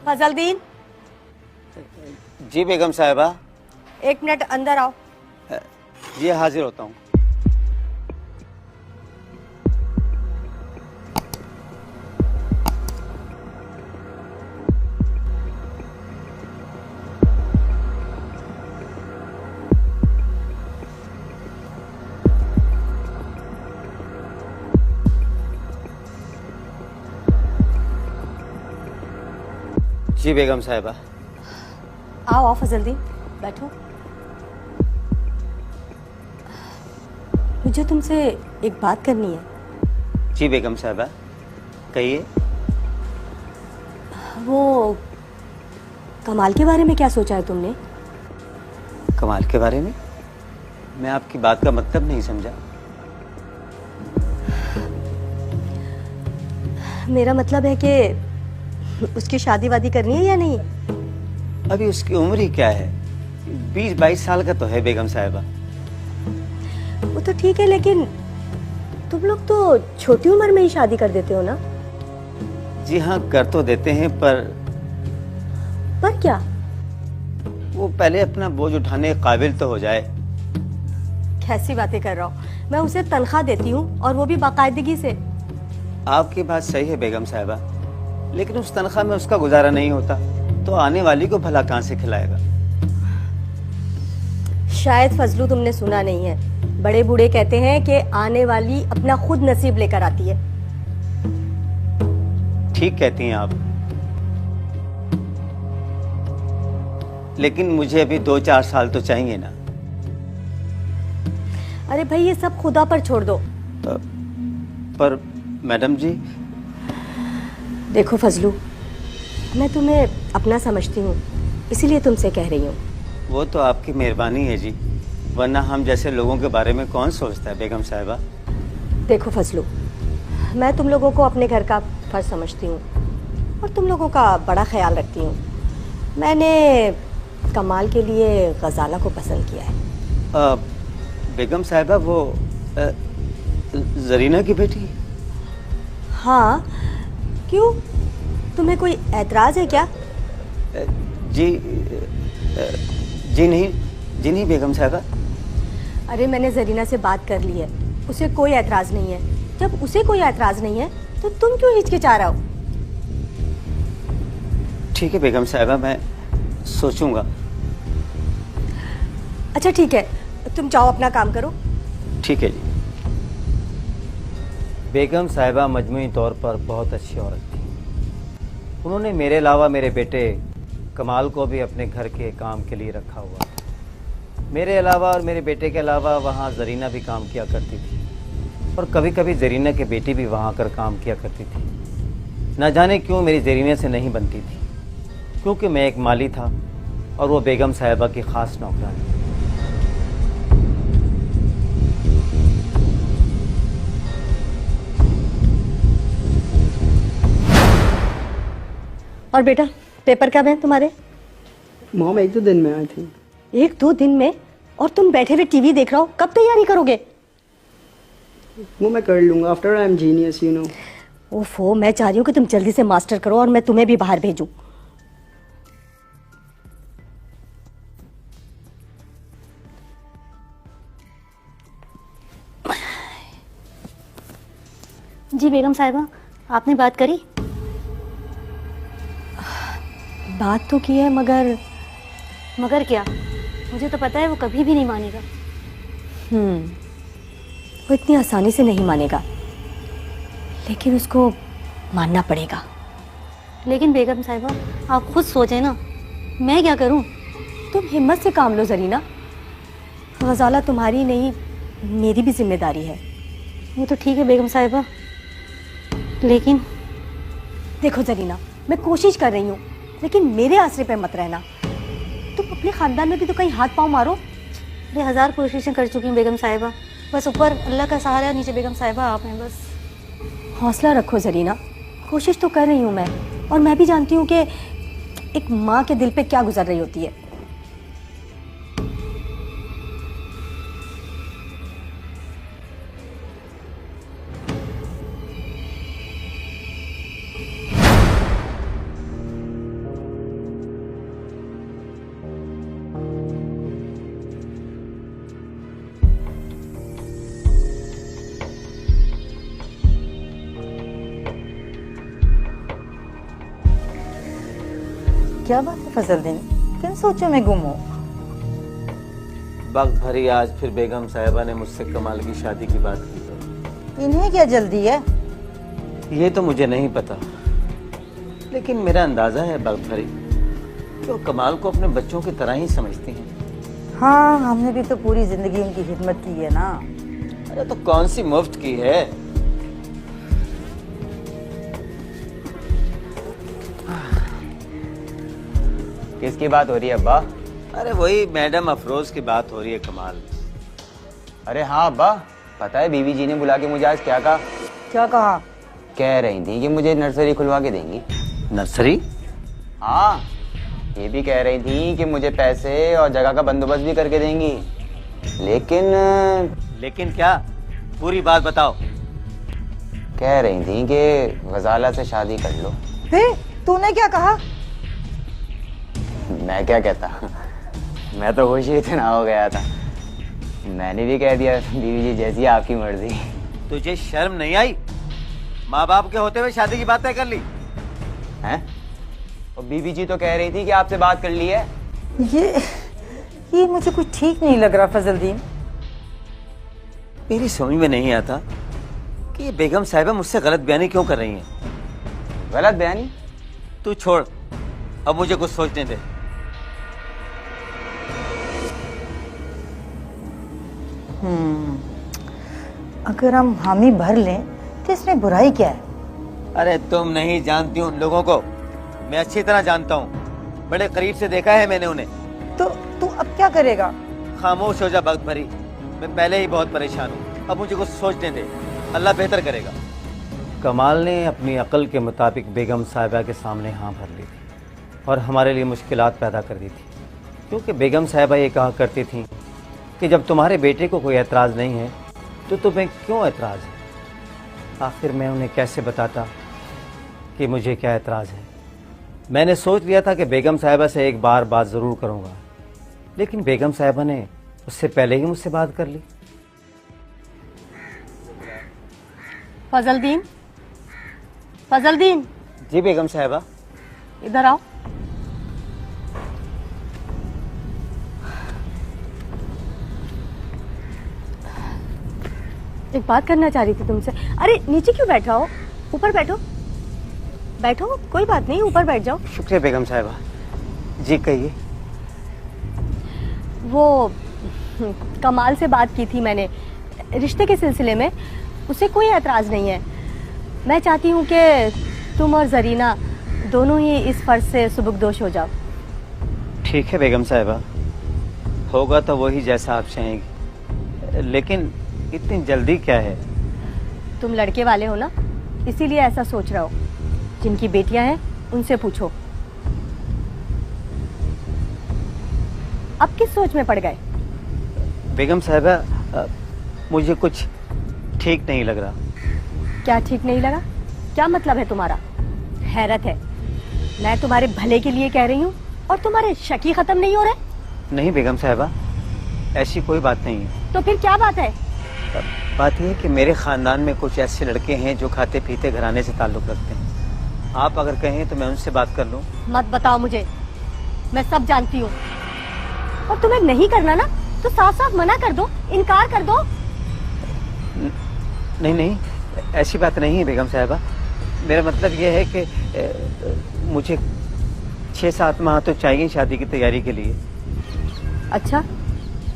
फजलदीन, जी बेगम साहिबा। 1 मिनट अंदर आओ। जी हाजिर होता हूँ। जी बेगम साहिबा। आओ आओ फजलदीन, बैठो। मुझे तुमसे एक बात करनी है। जी बेगम साहिबा, कहिए। वो कमाल के बारे में क्या सोचा है तुमने? कमाल के बारे में? मैं आपकी बात का मतलब नहीं समझा। मेरा मतलब है कि उसकी शादी वादी करनी है या नहीं? अभी उसकी उम्र ही क्या है, 20-22 साल का तो है बेगम साहिबा। वो तो ठीक है, लेकिन तुम लोग तो छोटी उम्र में ही शादी कर देते हो ना? जी हाँ, कर तो देते हैं, पर क्या? वो पहले अपना बोझ उठाने के काबिल तो हो जाए। कैसी बातें कर रहा हो? मैं उसे तनख्वाह देती हूँ, और वो भी बाकायदगी से। आपकी बात सही है बेगम साहिबा, लेकिन उस तनख्वाह में उसका गुजारा नहीं होता तो आने वाली को भला कहाँ से खिलाएगा? शायद फजलू तुमने सुना नहीं है, बड़े बूढ़े कहते हैं कि आने वाली अपना खुद नसीब लेकर आती है। ठीक कहती हैं आप, लेकिन मुझे अभी 2-4 साल तो चाहिए ना। अरे भाई, ये सब खुदा पर छोड़ दो। पर मैडम जी। देखो फजलू, मैं तुम्हें अपना समझती हूँ, इसीलिए तुमसे कह रही हूँ। वो तो आपकी मेहरबानी है जी, वरना हम जैसे लोगों के बारे में कौन सोचता है बेगम साहिबा। देखो फजलू, मैं तुम लोगों को अपने घर का फर्ज समझती हूँ और तुम लोगों का बड़ा ख्याल रखती हूँ। मैंने कमाल के लिए गजाला को पसंद किया है। बेगम साहिबा, वो जरीना की बेटी? हाँ, क्यों? तुम्हें कोई एतराज है क्या? जी जी नहीं बेगम साहिबा। अरे, मैंने जरीना से बात कर ली है, उसे कोई एतराज नहीं है। जब उसे कोई एतराज नहीं है तो तुम क्यों हिचकिचा रहे हो? ठीक है बेगम साहिबा, मैं सोचूंगा। अच्छा ठीक है, तुम जाओ अपना काम करो। ठीक है जी। बेगम साहिबा मजमूई तौर पर बहुत अच्छी औरत थी। उन्होंने मेरे अलावा मेरे बेटे कमाल को भी अपने घर के काम के लिए रखा हुआ। मेरे अलावा और मेरे बेटे के अलावा वहाँ जरीना भी काम किया करती थी, और कभी कभी जरीना की बेटी भी वहाँ आकर काम किया करती थी। न जाने क्यों मेरी जरीना से नहीं बनती थी, क्योंकि मैं एक माली था और वो बेगम साहिबा की ख़ास नौकरानी। और बेटा, पेपर कब है तुम्हारे? मॉम 1-2 दिन में आई थी। 1-2 दिन में? और तुम बैठे हुए टीवी देख रहे हो, कब तैयारी करोगे? वो मैं कर लूंगा, after I am genius you know. ओफो, मैं चाह रही हूँ कि तुम जल्दी से मास्टर करो और मैं तुम्हें भी बाहर भेजूं। जी बेगम साहिबा, आपने बात करी? बात तो की है, मगर क्या? मुझे तो पता है वो कभी भी नहीं मानेगा। वो इतनी आसानी से नहीं मानेगा, लेकिन उसको मानना पड़ेगा। लेकिन बेगम साहिबा, आप खुद सोचें ना, मैं क्या करूं? तुम हिम्मत से काम लो जरीना, गजाला तुम्हारी नहीं मेरी भी जिम्मेदारी है। वो तो ठीक है बेगम साहिबा, लेकिन देखो जरीना, मैं कोशिश कर रही हूँ, लेकिन मेरे आसरे पे मत रहना। तुम अपने खानदान में भी तो कहीं हाथ पांव मारो। मैं 1000 कोशिशें कर चुकी हूँ बेगम साहिबा, बस ऊपर अल्लाह का सहारा, नीचे बेगम साहिबा आप हैं बस। हौसला रखो जरीना, कोशिश तो कर रही हूँ मैं, और मैं भी जानती हूँ कि एक माँ के दिल पे क्या गुजर रही होती है। क्या बात है फजलदीन, किन सोचों में गुम हो? वक्त भरी आज फिर बेगम साहिबा ने मुझसे कमाल की शादी की बात की तो इन्हें क्या जल्दी है? ये तो मुझे नहीं पता, लेकिन मेरा अंदाजा है वक्त भरी कि वो कमाल को अपने बच्चों की तरह ही समझती हैं। हाँ, हमने भी तो पूरी जिंदगी उनकी खिदमत की है ना। अरे तो कौन सी मुफ्त की है? किसकी बात हो रही है अब्बा? अरे वही मैडम अफरोज की बात हो रही है कमाल। अरे हाँ अब्बा, पता है बीवी जी ने बुला के मुझे आज क्या कहा? क्या कहा? कह रही थी कि मुझे नर्सरी खुलवा के देंगी। नर्सरी? हाँ, ये भी कह रही थी कि मुझे पैसे और जगह का बंदोबस्त भी करके देंगी। लेकिन क्या? पूरी बात बताओ। कह रही थी कि गजाला से शादी कर लो। फिर तूने क्या कहा? मैं क्या कहता, मैं तो खुश ही इतना हो गया था। मैंने भी कह दिया बीवी जी जैसी आपकी मर्जी। तुझे शर्म नहीं आई? माँ बाप के होते हुए शादी की बातें कर ली हैं? और बीवी जी तो कह रही थी कि आपसे बात कर ली है। ये मुझे कुछ ठीक नहीं लग रहा फजलदीन। मेरी समझ में नहीं आता कि ये बेगम साहिबा मुझसे गलत बयानी क्यों कर रही हैं। गलत बयानी? तू छोड़, अब मुझे कुछ सोचने दे। अगर हम हामी भर लें तो इसमें बुराई क्या है? अरे तुम नहीं जानती उन लोगों को, मैं अच्छी तरह जानता हूँ, बड़े करीब से देखा है मैंने उन्हें। तो तू अब क्या करेगा? खामोश हो जा वक्त भरी, मैं पहले ही बहुत परेशान हूँ, अब मुझे कुछ सोचने दे, अल्लाह बेहतर करेगा। कमाल ने अपनी अकल के मुताबिक बेगम साहिबा के सामने हाँ भर ली थी और हमारे लिए मुश्किलात पैदा कर दी थी, क्योंकि बेगम साहिबा ये कहा करती थी कि जब तुम्हारे बेटे को कोई एतराज़ नहीं है तो तुम्हें क्यों एतराज़ है। आखिर मैं उन्हें कैसे बताता कि मुझे क्या एतराज़ है। मैंने सोच लिया था कि बेगम साहिबा से एक बार बात ज़रूर करूँगा, लेकिन बेगम साहिबा ने उससे पहले ही मुझसे बात कर ली। फजलदीन, फजलदीन, जी बेगम साहिबा। इधर आओ। एक बात करना चाह रही थी तुमसे। अरे नीचे क्यों बैठ रहा हो, ऊपर बैठो। बैठो, कोई बात नहीं, ऊपर बैठ जाओ। शुक्रिया बेगम साहिबा। जी कहिए। वो कमाल से बात की थी मैंने रिश्ते के सिलसिले में, उसे कोई एतराज़ नहीं है। मैं चाहती हूँ कि तुम और जरीना दोनों ही इस फर्ज से सुबुकदोश हो जाओ। ठीक है बेगम साहिबा, होगा तो वही जैसा आप चाहेंगी, लेकिन इतनी जल्दी क्या है? तुम लड़के वाले हो ना, इसीलिए ऐसा सोच रहे हो। जिनकी बेटियां हैं उनसे पूछो। अब किस सोच में पड़ गए? बेगम साहिबा, मुझे कुछ ठीक नहीं लग रहा। क्या ठीक नहीं लगा? क्या मतलब है तुम्हारा? हैरत है, मैं तुम्हारे भले के लिए कह रही हूँ और तुम्हारे शक ही खत्म नहीं हो रहे। नहीं बेगम साहिबा, ऐसी कोई बात नहीं है। तो फिर क्या बात है? बात यह है कि मेरे खानदान में कुछ ऐसे लड़के हैं जो खाते पीते घराने से ताल्लुक रखते हैं। आप अगर कहें तो मैं उनसे बात कर लूं। मत बताओ मुझे, मैं सब जानती हूँ। और तुम्हें नहीं करना ना तो साफ साफ मना कर दो, इनकार कर दो। नहीं नहीं, ऐसी बात नहीं है बेगम साहिबा। मेरा मतलब यह है कि मुझे 6-7 माह तो चाहिए शादी की तैयारी के लिए। अच्छा,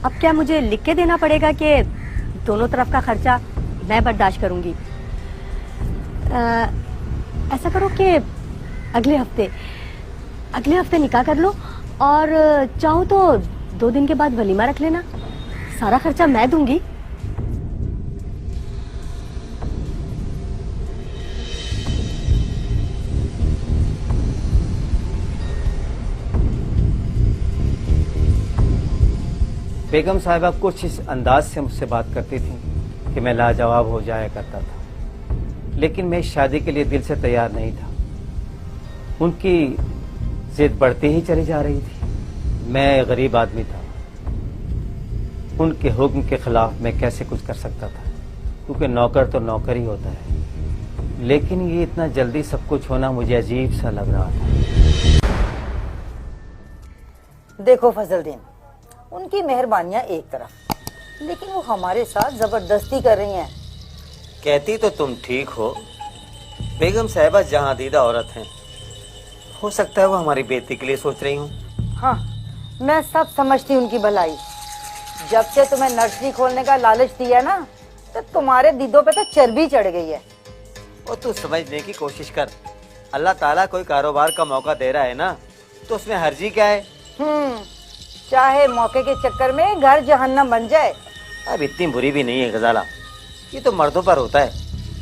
अब क्या मुझे लिख के देना पड़ेगा कि दोनों तरफ का खर्चा मैं बर्दाश्त करूंगी? ऐसा करो कि अगले हफ्ते निकाह कर लो और चाहो तो 2 दिन के बाद वलीमा रख लेना, सारा खर्चा मैं दूंगी। बेगम साहिबा कुछ इस अंदाज से मुझसे बात करती थी कि मैं लाजवाब हो जाया करता था, लेकिन मैं इस शादी के लिए दिल से तैयार नहीं था। उनकी जिद बढ़ती ही चली जा रही थी। मैं गरीब आदमी था, उनके हुक्म के खिलाफ मैं कैसे कुछ कर सकता था, क्योंकि नौकर तो नौकर ही होता है। लेकिन ये इतना जल्दी सब कुछ होना मुझे अजीब सा लग रहा था। देखो फजलदीन, उनकी मेहरबानियां एक तरफ, लेकिन वो हमारे साथ जबरदस्ती कर रही हैं। कहती तो तुम ठीक हो, बेगम साहिबा जहाँ दीदा औरत हैं, हो सकता है वो हमारी बेइज्जती के लिए सोच रही हूँ। हाँ, मैं सब समझती हूँ उनकी भलाई। जब से तुम्हें नर्सरी खोलने का लालच दिया ना, तो तुम्हारे दीदों पे तो चर्बी चढ़ गई है। और तू समझने की कोशिश कर, अल्लाह ताला कोई कारोबार का मौका दे रहा है ना, तो उसमें हर्जी क्या है। चाहे मौके के चक्कर में घर जहन्नम बन जाए। अब इतनी बुरी भी नहीं है गजाला, ये तो मर्दों पर होता है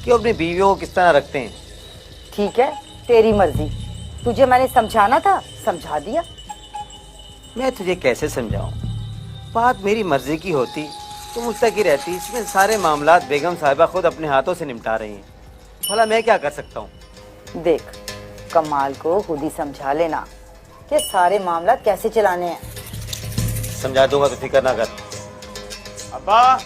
कि वो अपनी बीवियों को किस तरह रखते हैं। ठीक है, तेरी मर्जी। तुझे मैंने समझाना था, समझा दिया। मैं तुझे कैसे समझाऊं, बात मेरी मर्जी की होती तो मुझ तक ही रहती। इसमें सारे मामलात बेगम साहिबा खुद अपने हाथों से निपटा रही हैं, भला मैं क्या कर सकता हूँ। देख, कमाल को खुद ही समझा लेना कि सारे मामला कैसे चलाने हैं। समझा दूंगा तो फिक्र ना कर। अब्बा,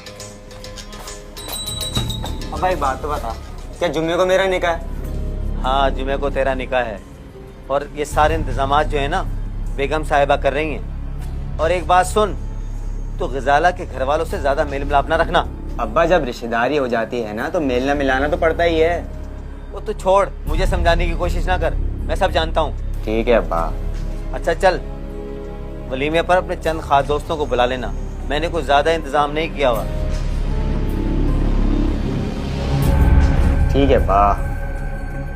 एक बात तो बता, क्या जुम्मे को मेरा निकाह है? हाँ, जुमे को तेरा निकाह है, और ये सारे इंतजामात जो है ना बेगम साहिबा कर रही हैं। और एक बात सुन, तो गजाला के घर वालों से ज्यादा मेल मिलाप ना रखना। अब्बा, जब रिश्तेदारी हो जाती है ना तो मेलना मिलाना तो पड़ता ही है। वो तो छोड़, मुझे समझाने की कोशिश ना कर, मैं सब जानता हूँ। ठीक है अब्बा। अच्छा चल, वलीमे पर अपने चंद खास दोस्तों को बुला लेना, मैंने कुछ ज्यादा इंतजाम नहीं किया हुआ। ठीक है अब्बा।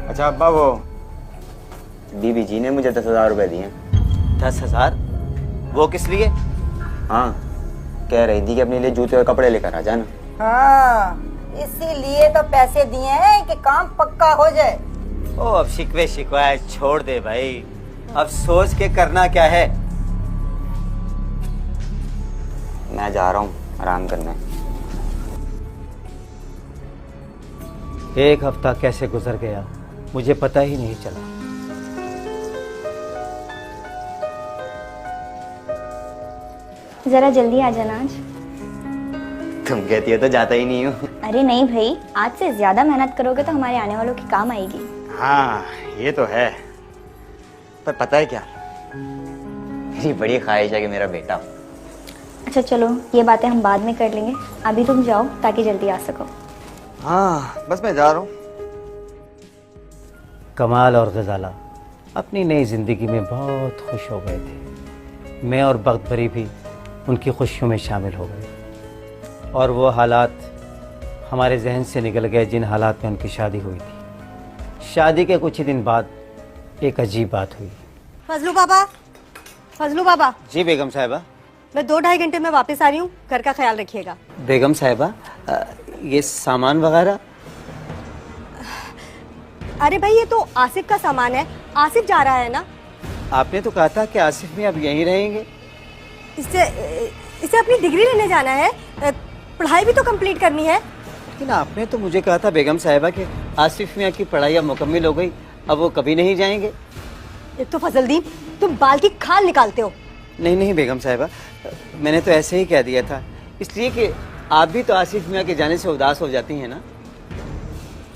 अच्छा अब्बा, वो बीबी जी ने मुझे 10,000 रुपए दिए। 10,000? वो किस लिए? हाँ, कह रही थी कि अपने लिए जूते और कपड़े लेकर आ जाना। हाँ, इसीलिए तो पैसे दिए हैं कि काम पक्का हो जाए। ओ, अब शिकवे शिकवायत छोड़ दे भाई, अब सोच के करना क्या है। मैं जा रहा हूँ आराम करने। एक हफ्ता कैसे गुजर गया मुझे पता ही नहीं चला। जरा जल्दी आ जाना आज। तुम कहती हो तो जाता ही नहीं हूँ। अरे नहीं भाई, आज से ज्यादा मेहनत करोगे तो हमारे आने वालों की काम आएगी। हाँ, ये तो है, पर पता है क्या, मेरी बड़ी ख्वाहिश है कि मेरा बेटा। अच्छा चलो, ये बातें हम बाद में कर लेंगे, अभी तुम जाओ ताकि जल्दी आ सको। हाँ, बस मैं जा रहा हूँ। कमाल और गजाला अपनी नई जिंदगी में बहुत खुश हो गए थे। मैं और बख्त भरी भी उनकी खुशियों में शामिल हो गए, और वो हालात हमारे जहन से निकल गए जिन हालात में उनकी शादी हुई थी। शादी के कुछ ही दिन बाद एक अजीब बात हुई। फजलू बाबा, फजलू बाबा। जी बेगम साहिबा। मैं 2-2.5 घंटे में वापस आ रही हूँ, घर का ख्याल रखिएगा। बेगम साहिबा, ये सामान वगैरह? अरे भाई, ये तो आसिफ का सामान है, आसिफ जा रहा है ना। आपने तो कहा था कि आसिफ में अब यहीं रहेंगे। इसे अपनी डिग्री लेने जाना है, पढ़ाई भी तो कंप्लीट करनी है। लेकिन आपने तो मुझे कहा था बेगम साहिबा कि आसिफ मियाँ की पढ़ाई अब मुकम्मल हो गई, अब वो कभी नहीं जाएंगे। एक तो फजलदीन, तुम बाल की खाल निकालते हो। नहीं नहीं बेगम साहिबा, मैंने तो ऐसे ही कह दिया था, इसलिए कि आप भी तो आसिफ मियाँ के जाने से उदास हो जाती हैं ना।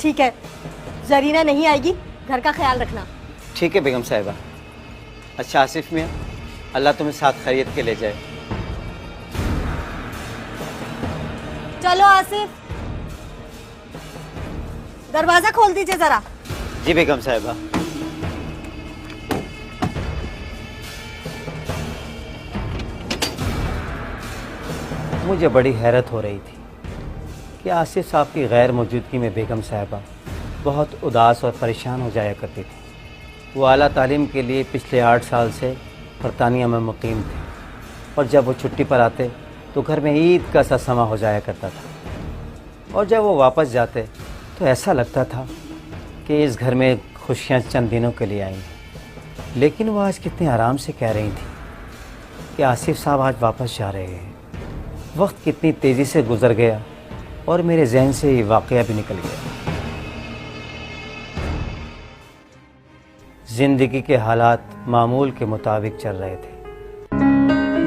ठीक है, जरीना नहीं आएगी, घर का ख्याल रखना। ठीक है बेगम साहिबा। अच्छा आसिफ मियाँ, अल्लाह तुम्हें साथ खैरियत के ले जाए। चलो आसिफ, दरवाजा खोल दीजिए जरा। जी बेगम साहिबा। मुझे बड़ी हैरत हो रही थी कि आसिफ साहब की गैर मौजूदगी में बेगम साहिबा बहुत उदास और परेशान हो जाया करती थी। वो आला तालीम के लिए पिछले 8 साल से बरतानिया में मुकीम थे, और जब वो छुट्टी पर आते तो घर में ईद का सा समा हो जाया करता था। और जब वो वापस जाते तो ऐसा लगता था कि इस घर में खुशियाँ चंद दिनों के लिए आई। लेकिन वो आज कितने आराम से कह रही थी कि आसिफ साहब आज वापस जा रहे हैं। वक्त कितनी तेज़ी से गुजर गया और मेरे जहन से ये वाक़या भी निकल गया। ज़िंदगी के हालात मामूल के मुताबिक चल रहे थे।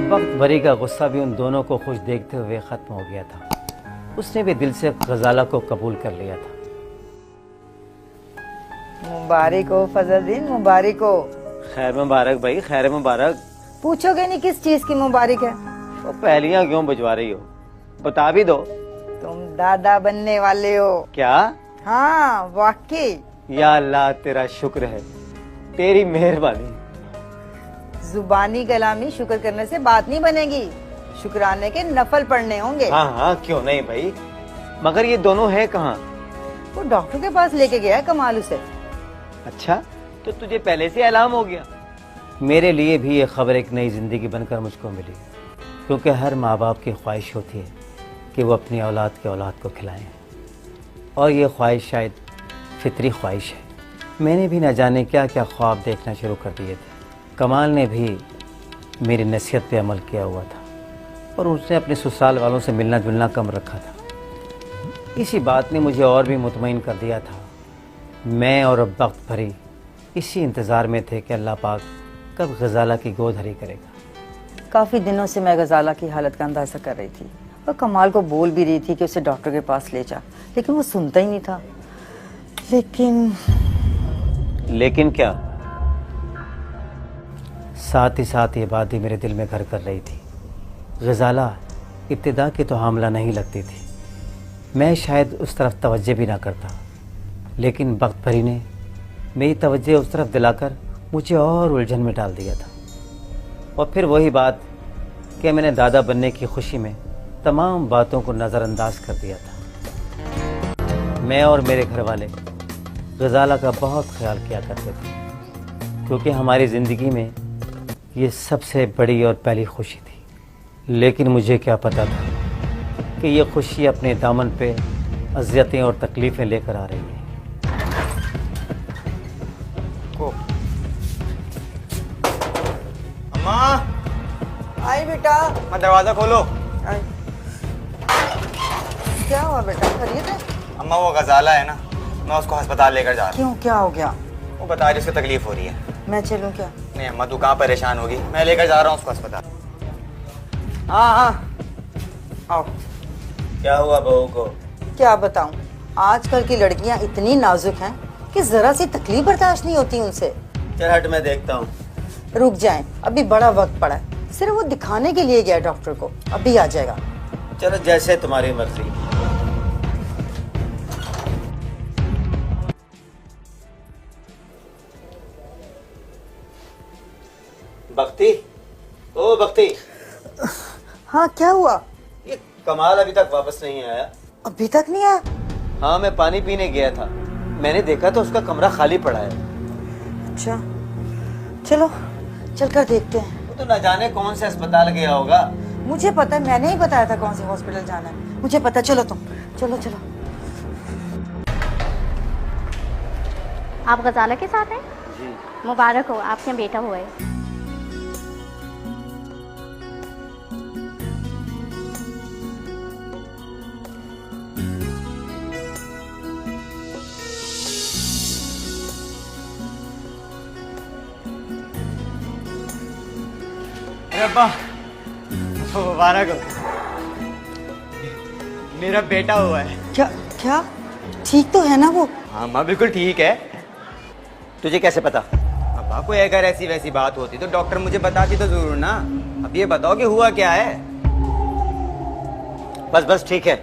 वक्त भरी का गुस्सा भी उन दोनों को खुश देखते हुए ख़त्म हो गया था। उसने भी दिल से गजाला को कबूल कर लिया था। मुबारक हो फजलदीन, मुबारक हो। खैर मुबारक भाई, खैर मुबारक। पूछोगे नहीं किस चीज की मुबारक है? तो पहलियां क्यों बुझवा रही हो, बता भी दो। तुम दादा बनने वाले हो। क्या? हाँ वाकई। या अल्लाह तेरा शुक्र है, तेरी मेहरबानी। जुबानी कलामी शुक्र करने से बात नहीं बनेगी, शुक्राने के नफल पढ़ने होंगे। हाँ हाँ क्यों नहीं भाई, मगर ये दोनों है कहाँ? वो डॉक्टर के पास लेके गया है कमाल उसे। अच्छा, तो तुझे पहले से अलार्म हो गया? मेरे लिए भी ये खबर एक नई जिंदगी बनकर मुझको मिली, क्योंकि हर माँ बाप की ख्वाहिश होती है कि वो अपनी औलाद के औलाद को खिलाएं, और ये ख्वाहिश शायद फितरी ख्वाहिश है। मैंने भी न जाने क्या क्या ख्वाब देखना शुरू कर दिए थे। कमाल ने भी मेरी नसीहत पे अमल किया हुआ था, और उसने अपने ससुराल वालों से मिलना जुलना कम रखा था। इसी बात ने मुझे और भी मुतमईन कर दिया था। मैं और वक्त भरी इसी इंतज़ार में थे कि अल्लाह पाक कब गजाला की गोद हरी करेगा। काफी दिनों से मैं गजाला की हालत का अंदाजा कर रही थी और कमाल को बोल भी रही थी कि उसे डॉक्टर के पास ले जा, लेकिन वो सुनता ही नहीं था। लेकिन क्या? साथ ही साथ ये बात भी मेरे दिल में घर कर रही थी। गजाला इब्तिदा की तो हामला नहीं लगती थी, मैं शायद उस तरफ तवज्जो भी ना करता, लेकिन वक्त भरी ने मेरी तवज्जो उस तरफ दिलाकर मुझे और उलझन में डाल दिया था। और फिर वही बात कि मैंने दादा बनने की खुशी में तमाम बातों को नज़रअंदाज कर दिया था। मैं और मेरे घर वाले गजाला का बहुत ख्याल किया करते थे, क्योंकि हमारी ज़िंदगी में ये सबसे बड़ी और पहली खुशी थी। लेकिन मुझे क्या पता था कि ये खुशी अपने दामन पे अज़ियतें और तकलीफ़ें लेकर आ रही है। अम्मा, आई बेटा। मैं दरवाजा खोलो। आई। क्या हुआ बेटा, खरीद है? अम्मा वो गजाला है ना, मैं उसको अस्पताल लेकर जा रहा क्यों, क्या हो गया? हूँ। वो बता रही उसको तकलीफ हो रही है। मैं चलूं क्या? नहीं अम्मा, तू कहाँ परेशान होगी, मैं लेकर जा रहा हूँ उसको अस्पताल। हाँ हाँ आओ। क्या हुआ बहू को? क्या बताऊं, आजकल की लड़कियां इतनी नाजुक हैं कि जरा सी तकलीफ बर्दाश्त नहीं होती उनसे। चल हट, मैं देखता हूँ। रुक जाएं, अभी बड़ा वक्त पड़ा है। सिर्फ वो दिखाने के लिए गया डॉक्टर को, अभी आ जाएगा। चलो जैसे तुम्हारी मर्जी। बख्ती, ओ बख्ती। हाँ क्या हुआ? ये कमाल अभी तक वापस नहीं आया। अभी तक नहीं आया? हाँ, मैं पानी पीने गया था, मैंने देखा तो उसका कमरा खाली पड़ा है। अच्छा चलो चलकर देखते हैं। वो तो न जाने कौन से अस्पताल गया होगा। मुझे पता है, मैंने ही बताया था कौन से हॉस्पिटल जाना है, मुझे पता। चलो तुम, चलो चलो। आप गजाला के साथ हैं? जी। मुबारक हो, आपके बेटा हुआ है। अब्बा मुबारक हो, मेरा बेटा हुआ है। क्या क्या? ठीक तो है ना वो? हाँ माँ बिल्कुल ठीक है। तुझे कैसे पता? अब्बा कोई अगर ऐसी वैसी बात होती तो डॉक्टर मुझे बताती तो जरूर ना। अब ये बताओ कि हुआ क्या है। बस बस ठीक है,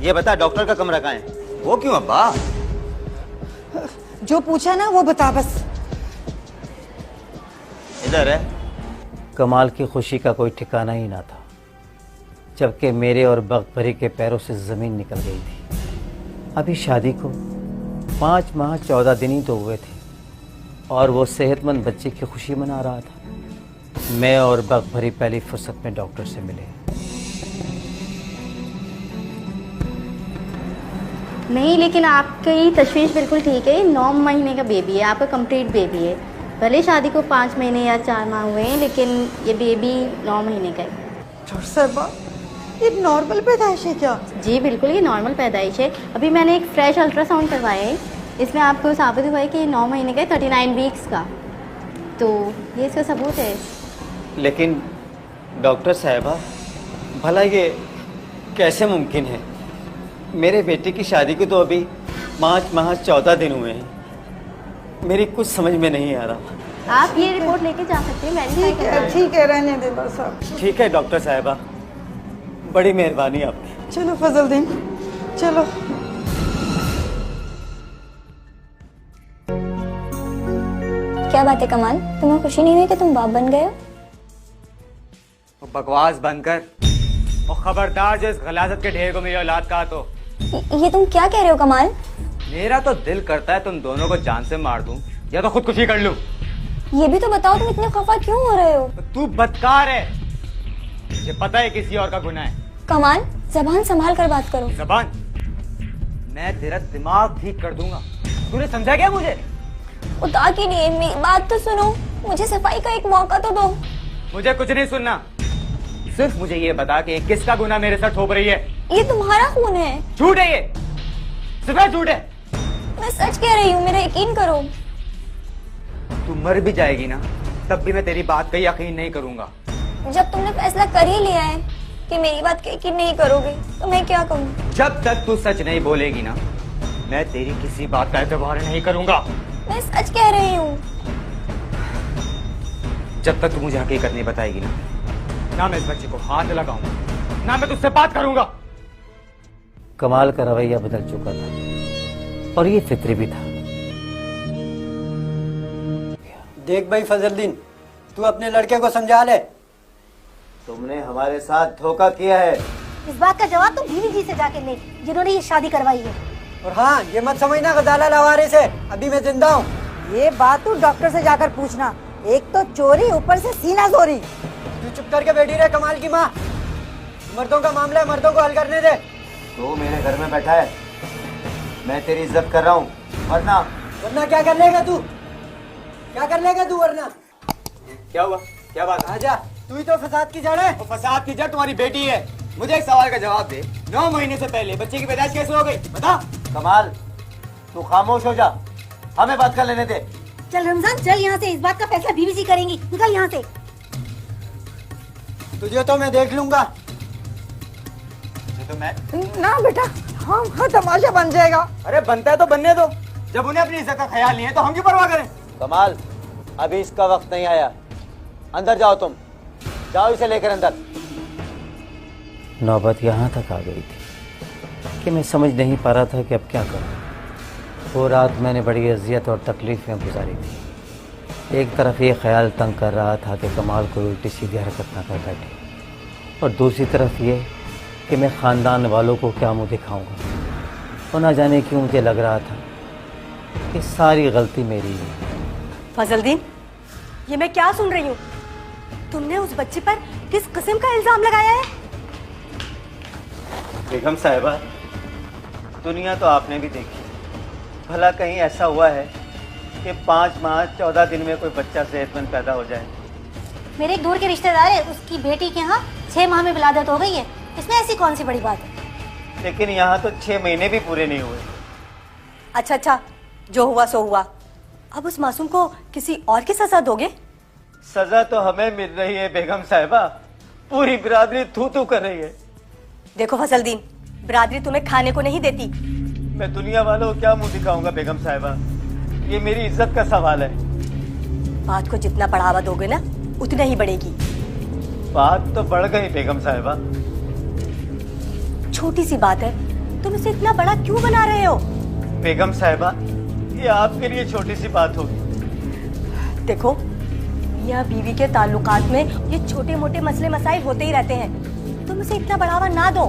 ये बता डॉक्टर का कमरा कहाँ है? वो क्यों अब्बा? जो पूछा ना वो बता बस। इधर है। कमाल की खुशी का कोई ठिकाना ही ना था, जबकि मेरे और वक्त भरी के पैरों से ज़मीन निकल गई थी। अभी शादी को 5 माह 14 दिन ही तो हुए थे, और वो सेहतमंद बच्चे की खुशी मना रहा था। मैं और वक्त भरी पहली फुर्सत में डॉक्टर से मिले। नहीं, लेकिन आपकी तशवीश बिल्कुल ठीक है। 9 महीने का बेबी है, आपका कंप्लीट बेबी है। भले शादी को 5 महीने या 4 माह हुए हैं, लेकिन ये बेबी 9 महीने का है। डॉक्टर साहबा, ये नॉर्मल पैदाइश है क्या? जी बिल्कुल, ये नॉर्मल पैदाइश है। अभी मैंने एक फ्रेश अल्ट्रासाउंड करवाया है, इसमें आपको साबित हुआ है कि 9 महीने का है, 39 वीक्स का। तो ये इसका सबूत है। लेकिन डॉक्टर साहबा, भला ये कैसे मुमकिन है? मेरे बेटे की शादी को तो अभी 5 माह 14 दिन हुए हैं। मेरी कुछ समझ में नहीं आ रहा। आप ये रिपोर्ट लेके जा सकते हैं, वेरीफाई ठीक है रहने दे बस अब। ठीक है डॉक्टर साहिबा, बड़ी मेहरबानी आपकी। चलो फजलदीन चलो। क्या बात है कमाल, तुम्हें खुशी नहीं हुई कि तुम बाप बन गए हो? बकवास बंद कर और खबरदार जो इस गलाजत के ढेर को मेरी औलाद कहा तो। ये तुम क्या कह रहे हो कमाल? मेरा तो दिल करता है तुम दोनों को जान से मार दूं या तो खुदकुशी कर लूं। ये भी तो बताओ तुम इतने खफा क्यों हो रहे हो? तू बदकार है, मुझे पता है किसी और का गुनाह है। कमाल, जबान संभाल कर बात करो। जबान, मैं तेरा दिमाग ठीक कर दूंगा। तूने समझा क्या मुझे? उतार के लिए मेरी बात तो सुनो, मुझे सफाई का एक मौका तो दो। मुझे कुछ नहीं सुनना, सिर्फ मुझे ये बता कि किसका गुनाह मेरे साथ थोप रही है। ये तुम्हारा खून है। झूठ है ये, सिर्फ झूठ है। मैं सच कह रही हूँ, मेरा यकीन करो। तू मर भी जाएगी ना तब भी मैं तेरी बात का यकीन नहीं करूंगा। जब तुमने फैसला कर ही लिया है कि मेरी बात का यकीन नहीं करोगे तो मैं क्या करूँ? जब तक तू सच नहीं बोलेगी ना मैं तेरी किसी बात का एतबार नहीं करूंगा। मैं सच कह रही हूँ। जब तक तू मुझे हकीकत नहीं बताएगी ना मैं इस बच्चे को हाथ लगाऊंगा ना मैं तुझसे बात करूंगा। कमाल का रवैया बदल चुका था और ये फिक्री भी था। देख भाई फजलदीन, तू अपने लड़के को समझा ले। तुमने हमारे साथ धोखा किया है। इस बात का जवाब तुम बीवी जी से जाके ले, जिन्होंने ये शादी करवाई है। और हाँ, ये मत समझना गजाला लवारिस है, अभी मैं जिंदा हूँ। ये बात तू डॉक्टर से जाकर पूछना, एक तो चोरी ऊपर से सीना चोरी। तू चुप करके बैठी रहे कमाल की माँ। मर्दों का मामला है, मर्दों को हल करने दे। तो मेरे घर में बैठा है, मैं तेरी इज्जत कर रहा हूँ, वरना वरना क्या कर लेगा तू? क्या कर लेगा तू वरना? क्या हुआ? क्या बात? आजा, तू ही तो फसाद की जड़ है। वो फसाद की जड़ तुम्हारी बेटी है। मुझे एक सवाल का जवाब दे, 9 महीने से पहले बच्चे की पैदाइश कैसे हो गई? बता। कमाल, तू खामोश हो जा, हमें बात कर लेने दे। चल रमजान, चल यहाँ से, इस बात का फैसला बीवी जी करेंगी। निकल यहाँ से। तुझे तो मैं देख लूंगा। तो मैं ना बेटा, हाँ तमाशा बन जाएगा। अरे बनता है तो बनने दो, जब उन्हें अपनी इज्जत का ख्याल नहीं है तो हम क्यों परवाह करें? कमाल, अभी इसका वक्त नहीं आया, अंदर जाओ, तुम जाओ इसे लेकर अंदर। नौबत यहाँ तक आ गई थी कि मैं समझ नहीं पा रहा था कि अब क्या करूँ। वो रात मैंने बड़ी अजियत और तकलीफ में गुजारी थी। एक तरफ ये ख्याल तंग कर रहा था कि कमाल को उल्टी सीधी हरकत ना कर बैठे, और दूसरी तरफ ये कि मैं ख़ानदान वालों को क्या मुँह दिखाऊंगा। और ना जाने क्यों मुझे लग रहा था कि सारी गलती मेरी है। फजलदीन, ये मैं क्या सुन रही हूँ? तुमने उस बच्चे पर किस किस्म का इल्जाम लगाया है? बेगम साहिबा, दुनिया तो आपने भी देखी, भला कहीं ऐसा हुआ है कि 5 माह 14 दिन में कोई बच्चा सेहतमंद पैदा हो जाए? मेरे एक दूर के रिश्तेदार है, उसकी बेटी के यहाँ 6 माह में विलादत हो गई है। इसमें ऐसी कौन सी बड़ी बात है? लेकिन यहाँ तो 6 महीने भी पूरे नहीं हुए। अच्छा, जो हुआ सो हुआ। अब उस मासूम को किसी और की सजा दोगे? सजा तो हमें मिल रही है बेगम साहिबा, पूरी बिरादरी थू थू कर रही है। देखो फजलदीन, बिरादरी तुम्हें खाने को नहीं देती। मैं दुनिया वालों को क्या मुंह दिखाऊंगा बेगम साहिबा, ये मेरी इज्जत का सवाल है। बात को जितना बढ़ावा दोगे ना उतना ही बढ़ेगी। बात तो बढ़ गई बेगम साहिबा। छोटी सी बात है, तुम इसे इतना बड़ा क्यों बना रहे हो? बेगम साहिबा, ये आपके लिए छोटी सी बात होगी। देखो, मियां बीवी के ताल्लुकात में ये छोटे मोटे मसले मसाइल होते ही रहते हैं। तुम इसे इतना बढ़ावा ना दो।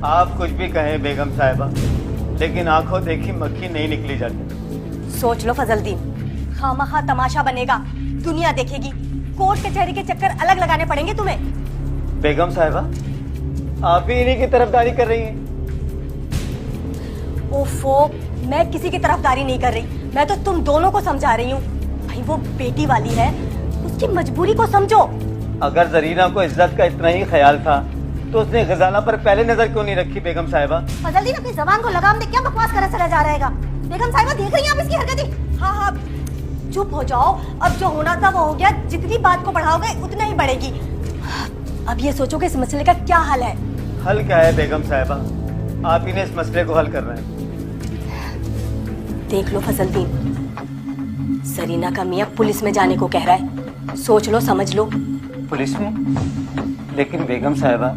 आप कुछ भी कहें बेगम साहिबा, लेकिन आंखों देखी मक्खी नहीं निकली जाती। सोच लो फजलदीन, खामखा तमाशा बनेगा, दुनिया देखेगी, कोर्ट कचहरी के चक्कर अलग लगाने पड़ेंगे तुम्हें। बेगम साहिबा, आप भी इन्हीं की तरफदारी कर रही हैं। ओफो, मैं किसी की तरफदारी नहीं कर रही, मैं तो तुम दोनों को समझा रही हूँ। भाई वो बेटी वाली है, उसकी मजबूरी को समझो। अगर जरीना को इज्जत का इतना ही ख्याल था तो उसने गजाला पर पहले नजर क्यों नहीं रखी बेगम साहिबा? फजलदीन, अपनी जबान को लगाम दे, क्या बकवास कर चला जा रहेगा? बेगम साहिबा, देख रही हैं आप इसकी हरकतें? हाँ, चुप हो जाओ, अब जो होना था वो हो गया। जितनी बात को बढ़ाओगे उतना ही बढ़ेगी। अब ये सोचो कि इस मसले का क्या हल है। हल क्या है बेगम साहिबा? आप ही ने इस मसले को हल करना है। देख लो फजलदीन, जरीना का मियाँ पुलिस में जाने को कह रहा है। सोच लो, समझ लो। पुलिस में? लेकिन बेगम साहिबा,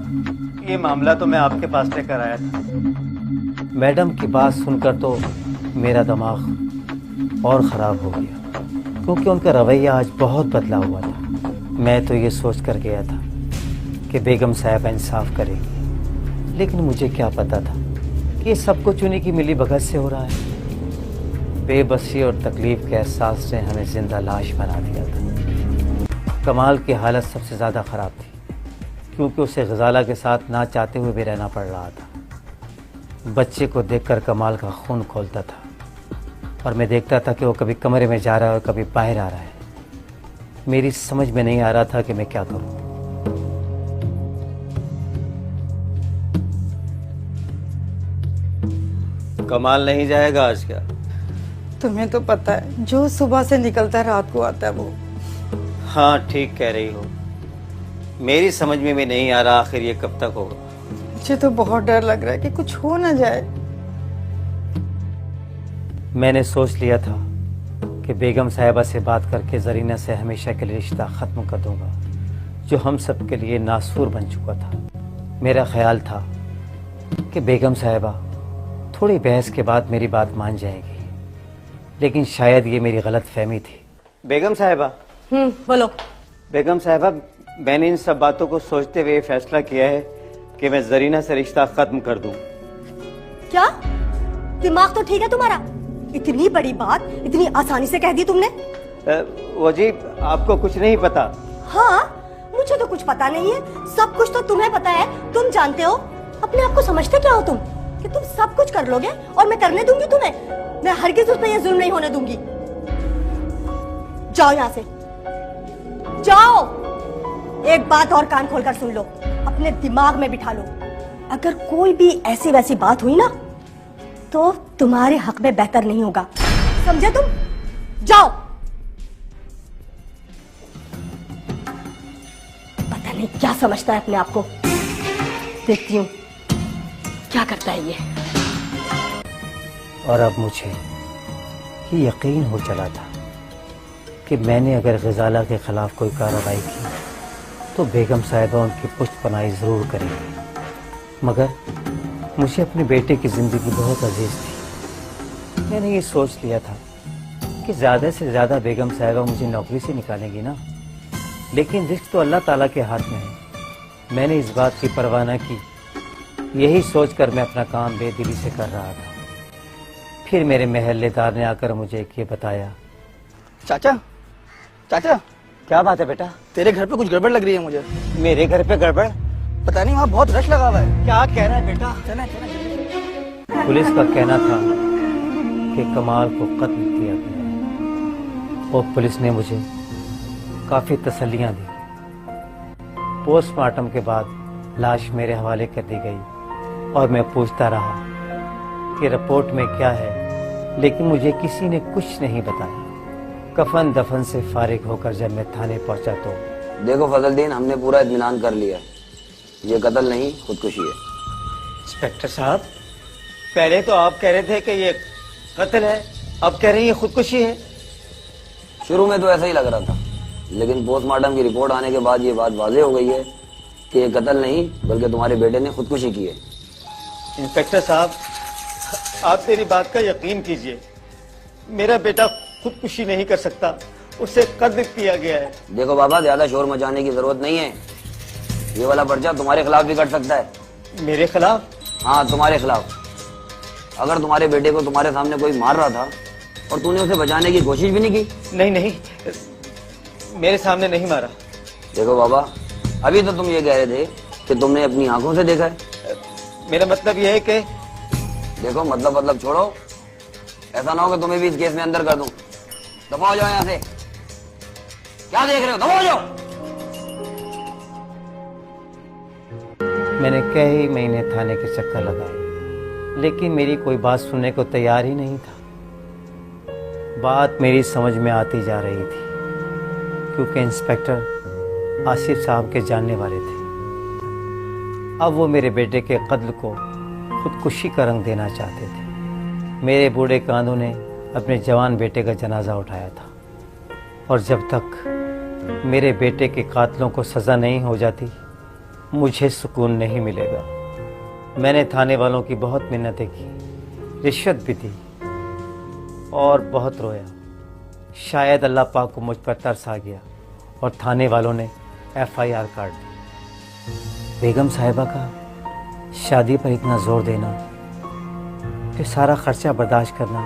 ये मामला तो मैं आपके पास लेकर आया था। मैडम की बात सुनकर तो मेरा दिमाग और ख़राब हो गया, क्योंकि उनका रवैया आज बहुत बदला हुआ था। मैं तो ये सोच कर गया था कि बेगम साहिबा इंसाफ करेगी, लेकिन मुझे क्या पता था कि ये सब कुछ उन्हीं की मिली भगत से हो रहा है। बेबसी और तकलीफ के एहसास ने हमें जिंदा लाश बना दिया था। कमाल की हालत सबसे ज़्यादा ख़राब थी, क्योंकि उसे गजाला के साथ ना चाहते हुए भी रहना पड़ रहा था। बच्चे को देखकर कमाल का खून खोलता था और मैं देखता था कि वो कभी कमरे में जा रहा है और कभी बाहर आ रहा है। मेरी समझ में नहीं आ रहा था कि मैं क्या करूं। कमाल नहीं जाएगा आज क्या? तुम्हें तो पता है, जो सुबह से निकलता है रात को आता है वो। हाँ, ठीक कह रही हो। मेरी समझ में भी नहीं आ रहा आखिर ये कब तक होगा। मुझे तो बहुत डर लग रहा है कि कुछ हो ना जाए। मैंने सोच लिया था कि बेगम साहिबा से बात करके जरीना से हमेशा के लिए रिश्ता ख़त्म कर दूंगा, जो हम सब के लिए नासूर बन चुका था। मेरा ख्याल था कि बेगम साहिबा थोड़ी बहस के बाद मेरी बात मान जाएगी, लेकिन शायद ये मेरी गलत फहमी थी। बेगम साहिबा। बोलो। बेगम साहिबा, मैंने इन सब बातों को सोचते हुए फैसला किया है कि मैं जरीना से रिश्ता खत्म कर दूं। क्या दिमाग तो ठीक है तुम्हारा? इतनी बड़ी बात इतनी आसानी से कह दी तुमने? वो जी, आपको कुछ नहीं पता? हाँ, मुझे तो कुछ पता नहीं है। सब कुछ तो तुम्हें पता है, तुम जानते हो। अपने आप को समझते क्या हो तुम कि तुम सब कुछ कर लोगे और मैं करने दूंगी तुम्हें? मैं हरगिज़ उस पर यह जुल्म नहीं होने दूंगी। जाओ यहाँ से, जाओ। एक बात और कान खोलकर सुन लो, अपने दिमाग में बिठा लो। अगर कोई भी ऐसी वैसी बात हुई ना, तो तुम्हारे हक में बेहतर नहीं होगा, समझे तुम? जाओ। पता नहीं क्या समझता है अपने आप को। देखती हूँ क्या करता है ये। और अब मुझे ये यकीन हो चला था कि मैंने अगर गजाला के खिलाफ कोई कार्रवाई की तो बेगम साहिबा उनकी पुष्टपनाही ज़रूर करेंगी। मगर मुझे अपने बेटे की ज़िंदगी बहुत अजीज थी। मैंने ये सोच लिया था कि ज़्यादा से ज़्यादा बेगम साहिबा मुझे नौकरी से निकालेंगी ना, लेकिन रिस्क तो अल्लाह ताला के हाथ में है। मैंने इस बात की परवाह न की। यही सोचकर मैं अपना काम बेदिली से कर रहा था। फिर मेरे महल्लेदार ने आकर मुझे ये बताया। चाचा, चाचा, क्या बात है बेटा? तेरे घर पे कुछ गड़बड़ लग रही है मुझे। मेरे घर पे गड़बड़? पता नहीं, वहाँ बहुत रश लगा हुआ है। क्या कह रहा है बेटा? चले चले। पुलिस का कहना था कि कमाल को कत्ल किया गया है और पुलिस ने मुझे काफ़ी तसल्लियां दी। पोस्टमार्टम के बाद लाश मेरे हवाले कर दी गई और मैं पूछता रहा कि रिपोर्ट में क्या है, लेकिन मुझे किसी ने कुछ नहीं बताया। कफन दफन से फारिग होकर जब मैं थाने पहुंचा तो देखो फजलदीन, हमने पूरा इत्मीनान कर लिया। ये कत्ल नहीं, खुदकुशी है। इंस्पेक्टर साहब, पहले तो आप कह रहे थे कि ये कत्ल है, अब कह रहे हैं ये खुदकुशी है। शुरू में तो ऐसा ही लग रहा था, लेकिन पोस्टमार्टम की रिपोर्ट आने के बाद ये बात वाज़ेह हो गई है कि ये कत्ल नहीं बल्कि तुम्हारे बेटे ने खुदकुशी की है। इंस्पेक्टर साहब, आप मेरी बात का यकीन कीजिए, मेरा बेटा खुदकुशी नहीं कर सकता, उसे कत्ल किया गया है। देखो बाबा, ज्यादा शोर मचाने की जरूरत नहीं है। ये वाला पर्चा तुम्हारे खिलाफ भी कट सकता है। मेरे खिलाफ? हाँ, तुम्हारे खिलाफ। अगर तुम्हारे बेटे को तुम्हारे सामने कोई मार रहा था और तूने उसे बचाने की कोशिश भी नहीं की। नहीं नहीं, मेरे सामने नहीं मारा। देखो बाबा, अभी तो तुम ये कह रहे थे कि तुमने अपनी आंखों से देखा है। मेरा मतलब यह है कि देखो, मतलब छोड़ो। ऐसा ना हो कि तुम्हें भी इस केस में अंदर कर दूं। दफा हो जाओ यहाँ से। क्या देख रहे हो? दफा हो जाओ। मैंने कई महीने थाने के चक्कर लगाए, लेकिन मेरी कोई बात सुनने को तैयार ही नहीं था। बात मेरी समझ में आती जा रही थी, क्योंकि इंस्पेक्टर आसिफ साहब के जानने वाले थे। अब वो मेरे बेटे के कत्ल को खुदकुशी का रंग देना चाहते थे। मेरे बूढ़े कानों ने अपने जवान बेटे का जनाजा उठाया था। और जब तक मेरे बेटे के कातलों को सज़ा नहीं हो जाती मुझे सुकून नहीं मिलेगा। मैंने थाने वालों की बहुत मिन्नतें की, रिश्वत भी दी और बहुत रोया। शायद अल्लाह पाक को मुझ पर तरस आ गया और थाने वालों ने FIR काट दी। बेगम साहिबा का शादी पर इतना ज़ोर देना, फिर सारा खर्चा बर्दाश्त करना,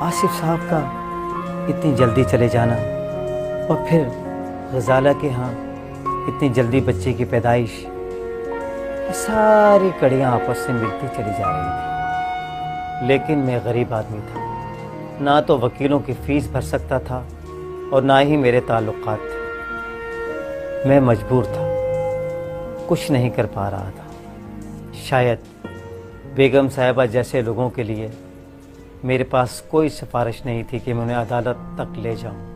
आसिफ साहब का इतनी जल्दी चले जाना और फिर गजाला के यहाँ इतनी जल्दी बच्चे की पैदाइश, ये सारी कड़ियाँ आपस से मिलती चली जा रही थी। लेकिन मैं गरीब आदमी था, ना तो वकीलों की फ़ीस भर सकता था और ना ही मेरे ताल्लुकात थे। मैं मजबूर था, कुछ नहीं कर पा रहा था। शायद बेगम साहिबा जैसे लोगों के लिए मेरे पास कोई सिफारिश नहीं थी कि मैं उन्हें अदालत तक ले जाऊं।